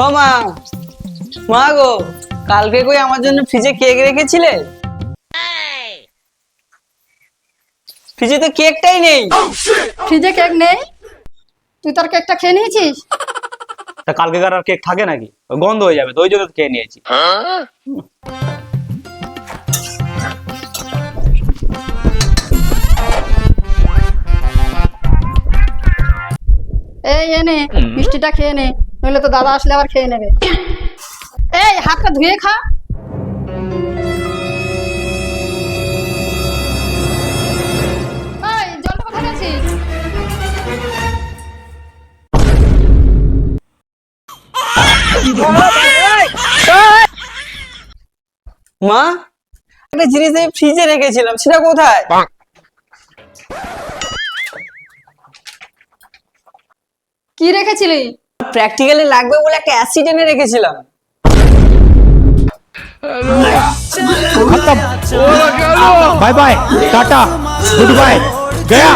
ও মা, মা গো, কালকে কই আমার জন্য ফ্রিজে কেক রেখেছিলে? ফ্রিজে তো কেকটাই নেই। ফ্রিজে কেক নেই? তুই তোর কেকটা খেয়ে নিয়েছিস? তা কালকেকার আর কেক থাকে নাকি? ওই গন্ধ হয়ে যাবে তো, ওই জন্য তো খেয়ে নিয়েছি। এই এনে মিষ্টিটা খেয়ে নে, নইলে তো দাদা আসলে আবার খেয়ে নেবে। এই হাতটা ধুয়ে খা। এই জলটা কোথায় গেছিস? মা, একটা জিনিস আমি ফ্রিজে রেখেছিলাম, সেটা কোথায়? কি রেখেছিলি? প্র্যাকটিক্যালি লাগবে বলে একটা অ্যাসিড এনে রেখেছিলাম। खत्म bye bye tata good bye गया